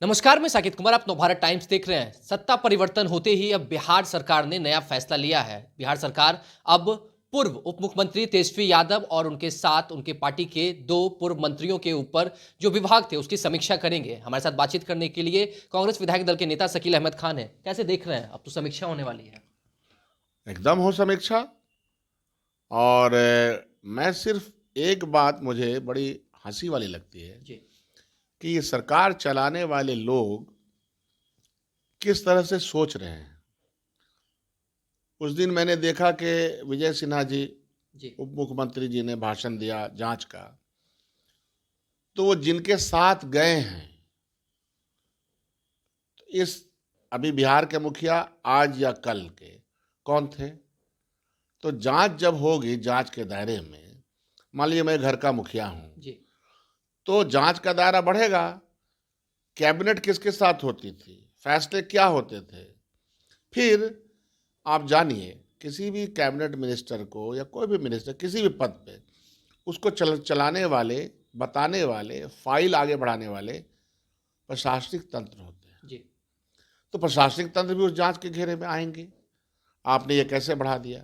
नमस्कार, मैं साकिब कुमार। आप नवभारत टाइम्स देख रहे हैं। सत्ता परिवर्तन होते ही अब बिहार सरकार ने नया फैसला लिया है। बिहार सरकार अब पूर्व उप मुख्यमंत्री तेजस्वी यादव और उनके साथ उनके पार्टी के 2 पूर्व मंत्रियों के ऊपर जो विभाग थे उसकी समीक्षा करेंगे। हमारे साथ बातचीत करने के लिए कांग्रेस विधायक दल के नेता शकील अहमद खान है। कैसे देख रहे हैं? अब तो समीक्षा होने वाली है। एकदम हो समीक्षा। और मैं सिर्फ एक बात मुझे बड़ी हंसी वाली लगती है जी। कि ये सरकार चलाने वाले लोग किस तरह से सोच रहे हैं। उस दिन मैंने देखा कि विजय सिन्हा जी, जी। उप मुख्यमंत्री जी ने भाषण दिया जांच का, तो वो जिनके साथ गए हैं, तो इस अभी बिहार के मुखिया आज या कल के कौन थे? तो जांच जब होगी, जांच के दायरे में मान लीजिए मैं घर का मुखिया हूं, जी। तो जांच का दायरा बढ़ेगा। कैबिनेट किसके साथ होती थी, फैसले क्या होते थे। फिर आप जानिए, किसी भी कैबिनेट मिनिस्टर को या कोई भी मिनिस्टर किसी भी पद पे, उसको चलाने वाले, बताने वाले, फाइल आगे बढ़ाने वाले प्रशासनिक तंत्र होते हैं। जी। तो प्रशासनिक तंत्र भी उस जांच के घेरे में आएंगे। आपने ये कैसे बढ़ा दिया?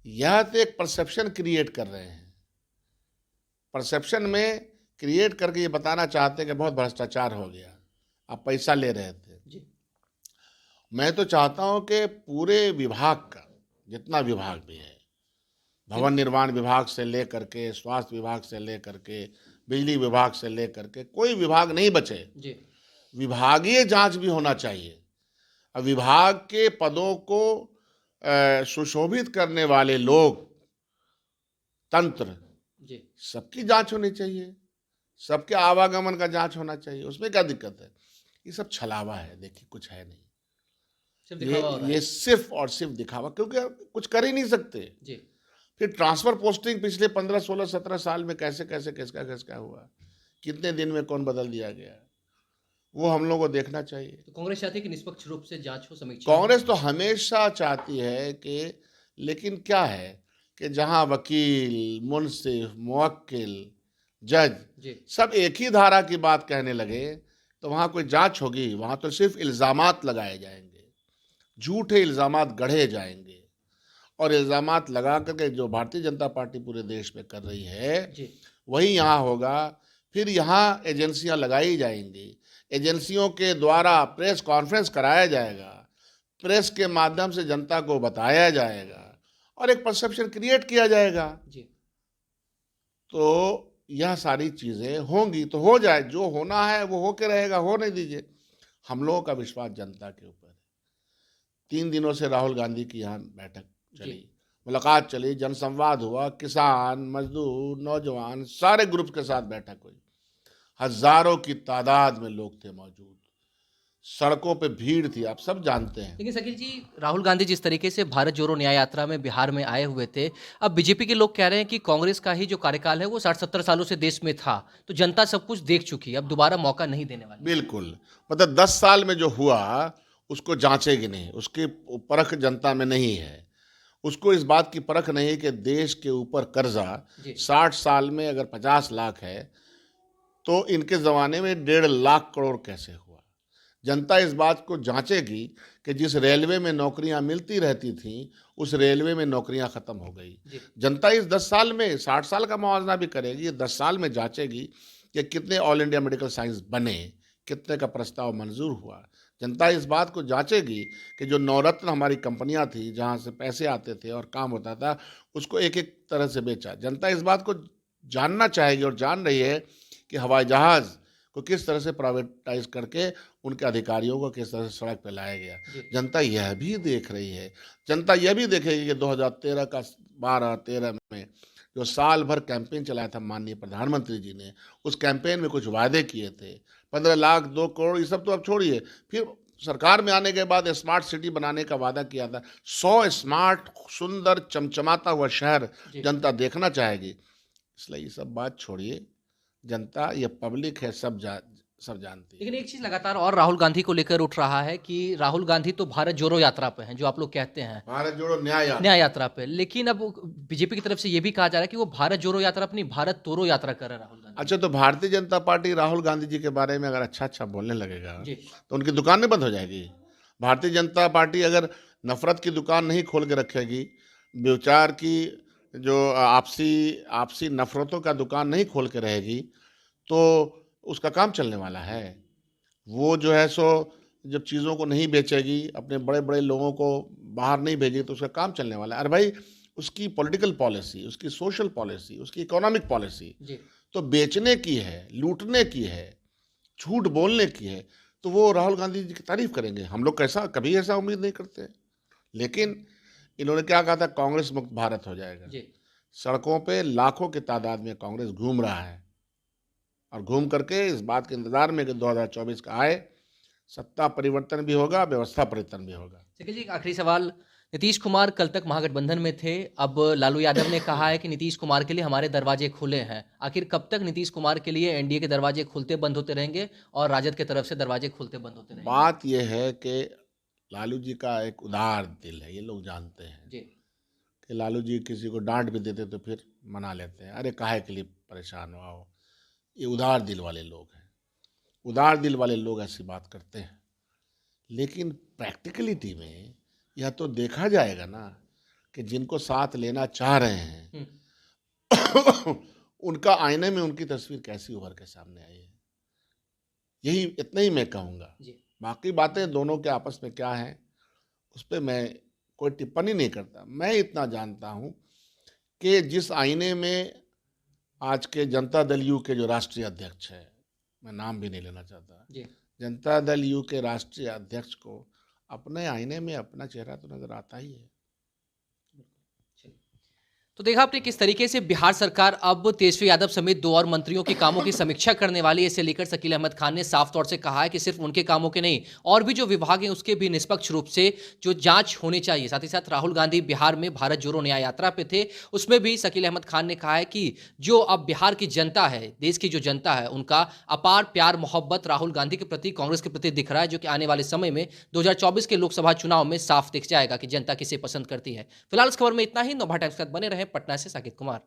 यह तो एक परसेप्शन क्रिएट कर रहे हैं। परसेप्शन में क्रिएट करके ये बताना चाहते हैं कि बहुत भ्रष्टाचार हो गया, आप पैसा ले रहे थे। जी। मैं तो चाहता हूं कि पूरे विभाग का, जितना विभाग भी है, भवन निर्माण विभाग से लेकर के, स्वास्थ्य विभाग से लेकर के, बिजली विभाग से लेकर के, कोई विभाग नहीं बचे। जी। विभागीय जांच भी होना चाहिए। अब विभाग के पदों को सुशोभित करने वाले लोग, तंत्र, जी। सबकी जांच होनी चाहिए। सबके आवागमन का जांच होना चाहिए। उसमें क्या दिक्कत है? ये सब छलावा है, देखिए, कुछ है नहीं। सिर्फ ये दिखावा हो रहा ये है। सिर्फ और सिर्फ दिखावा, क्योंकि कुछ कर ही नहीं सकते। जी। फिर ट्रांसफर पोस्टिंग पिछले 15 16 17 साल में कैसे कैसे किसका किसका हुआ, कितने दिन में कौन बदल दिया गया, वो हम लोग को देखना चाहिए। तो कांग्रेस चाहती है कि निष्पक्ष रूप से जांच हो, समीक्षा हो। कांग्रेस तो हमेशा चाहती है कि, लेकिन क्या है कि जहां वकील, मुंसिफ, मुवक्किल, जज जी। सब एक ही धारा की बात कहने लगे, तो वहां कोई जांच होगी? वहां तो सिर्फ इल्जामात लगाए जाएंगे, झूठे इल्जामात गढ़े जाएंगे। और इल्जामात लगा करके जो भारतीय जनता पार्टी पूरे देश में कर रही है, जी। वही यहाँ होगा। फिर यहाँ एजेंसियां लगाई जाएंगी, एजेंसियों के द्वारा प्रेस कॉन्फ्रेंस कराया जाएगा, प्रेस के माध्यम से जनता को बताया जाएगा और एक परसेप्शन क्रिएट किया जाएगा। जी। तो यह सारी चीजें होंगी तो हो जाए, जो होना है वो होके रहेगा, हो नहीं दीजिए। हम लोगों का विश्वास जनता के ऊपर है। 3 दिनों से राहुल गांधी की यहाँ बैठक जी। चली, मुलाकात चली, जनसंवाद हुआ, किसान, मजदूर, नौजवान सारे ग्रुप के साथ बैठक हुई। हजारों की तादाद में लोग थे मौजूद, सड़कों पे भीड़ थी, आप सब जानते हैं। लेकिन शकील जी, राहुल गांधी जिस तरीके से भारत जोड़ो न्याय यात्रा में बिहार में आए हुए थे, अब बीजेपी के लोग कह रहे हैं कि कांग्रेस का ही जो कार्यकाल है वो 60-70 सालों से देश में था, तो जनता सब कुछ देख चुकी है, अब दोबारा मौका नहीं देने वाली। बिल्कुल, मतलब 10 साल में जो हुआ उसको जांचेगी नहीं, उसकी परख जनता में नहीं है। उसको इस बात की परख नहीं है कि देश के ऊपर कर्जा जी। 60 साल में अगर 50 लाख है, तो इनके ज़माने में 1.5 लाख करोड़ कैसे हुआ। जनता इस बात को जांचेगी कि जिस रेलवे में नौकरियां मिलती रहती थीं, उस रेलवे में नौकरियां खत्म हो गई। जी। जनता इस 10 साल में 60 साल का मुआवजा भी करेगी, ये 10 साल में जांचेगी कि कितने ऑल इंडिया मेडिकल साइंस बने, कितने का प्रस्ताव मंजूर हुआ। जनता इस बात को जांचेगी कि जो नवरत्न हमारी कंपनियां थी, जहां से पैसे आते थे और काम होता था, उसको एक एक तरह से बेचा। जनता इस बात को जानना चाहेगी और जान रही है कि हवाई जहाज़ को किस तरह से प्राइवेटाइज करके उनके अधिकारियों को किस तरह से सड़क पर लाया गया। जी। जनता यह भी देख रही है। जनता यह भी देखेगी कि 2013 का 12-13 में जो साल भर कैंपेन चलाया था माननीय प्रधानमंत्री जी ने, उस कैंपेन में कुछ वादे किए थे, 15 लाख, 2 करोड़, ये सब तो अब छोड़िए। फिर सरकार में आने के बाद स्मार्ट सिटी बनाने का वादा किया था। 100 स्मार्ट, सुंदर, चमचमाता हुआ शहर जी। जनता देखना चाहेगी। इसलिए ये सब बात छोड़िए, जनता, ये पब्लिक है, सब सब जानती है। लेकिन एक चीज लगातार और राहुल गांधी को लेकर उठ रहा है कि राहुल गांधी तो भारत जोड़ो यात्रा पे हैं, जो आप लोग कहते हैं भारत जोड़ो न्याय यात्रा। न्याय यात्रा पे, लेकिन अब बीजेपी की तरफ से ये भी कहा जा रहा है कि वो भारत जोड़ो यात्रा अपनी भारत तोड़ो यात्रा कर रहे हैं राहुल गांधी। अच्छा, तो भारतीय जनता पार्टी राहुल गांधी जी के बारे में अगर अच्छा अच्छा बोलने लगेगा जी तो उनकी दुकानें बंद हो जाएगी। भारतीय जनता पार्टी अगर नफरत की दुकान नहीं खोल के रखेगी, विचार की जो आपसी आपसी नफरतों का दुकान नहीं खोल के रहेगी, तो उसका काम चलने वाला है। वो जो है सो जब चीज़ों को नहीं बेचेगी, अपने बड़े बड़े लोगों को बाहर नहीं भेजेगी, तो उसका काम चलने वाला है। अरे भाई, उसकी पॉलिटिकल पॉलिसी, उसकी सोशल पॉलिसी, उसकी इकोनॉमिक पॉलिसी जी तो बेचने की है, लूटने की है, झूठ बोलने की है, तो वो राहुल गांधी जी की तारीफ करेंगे। हम लोग कैसा कभी ऐसा उम्मीद नहीं करते। लेकिन इन्होंने क्या कहा था, कांग्रेस मुक्त भारत हो जाएगा। जी सड़कों पे लाखों की तादाद में कांग्रेस घूम रहा है और घूम करके इस बात के इंतजार में कि 2024 का आए, सत्ता परिवर्तन भी होगा, व्यवस्था परिवर्तन भी होगा। शकील जी, एक आखिरी सवाल। नीतीश कुमार कल तक महागठबंधन में थे, अब लालू यादव ने कहा है कि नीतीश कुमार के लिए हमारे दरवाजे खुले हैं। आखिर कब तक नीतीश कुमार के लिए एनडीए के दरवाजे खुलते बंद होते रहेंगे और राजद की तरफ से दरवाजे खुलते बंद होते रहेंगे? बात यह है कि लालू जी का एक उदार दिल है, ये लोग जानते हैं जी कि लालू जी किसी को डांट भी देते तो फिर मना लेते हैं, अरे काहे के लिए परेशान हो, आओ। ये उदार दिल वाले लोग हैं। उदार दिल वाले लोग ऐसी बात करते हैं, लेकिन प्रैक्टिकलिटी में यह तो देखा जाएगा ना कि जिनको साथ लेना चाह रहे हैं उनका आईने में उनकी तस्वीर कैसी उभर के सामने आई है। यही इतना ही मैं कहूँगा। जी बाकी बातें दोनों के आपस में क्या हैं, उस पर मैं कोई टिप्पणी नहीं करता। मैं इतना जानता हूँ कि जिस आईने में आज के जनता दल यू के जो राष्ट्रीय अध्यक्ष है, मैं नाम भी नहीं लेना चाहता, जी जनता दल यू के राष्ट्रीय अध्यक्ष को अपने आईने में अपना चेहरा तो नजर आता ही है। तो देखा आपने किस तरीके से बिहार सरकार अब तेजस्वी यादव समेत 2 और मंत्रियों के कामों की समीक्षा करने वाली है। इसे लेकर शकील अहमद खान ने साफ तौर से कहा है कि सिर्फ उनके कामों के नहीं, और भी जो विभाग हैं उसके भी निष्पक्ष रूप से जो जांच होनी चाहिए। साथ ही साथ राहुल गांधी बिहार में भारत जोड़ो न्याय यात्रा पे थे, उसमें भी शकील अहमद खान ने कहा है कि जो अब बिहार की जनता है, देश की जो जनता है, उनका अपार प्यार मोहब्बत राहुल गांधी के प्रति, कांग्रेस के प्रति दिख रहा है, जो कि आने वाले समय में 2024 के लोकसभा चुनाव में साफ दिख जाएगा कि जनता किसे पसंद करती है। फिलहाल इस खबर में इतना ही। नवभारत टाइम्स के साथ बने रहे। पटना से साकिब कुमार।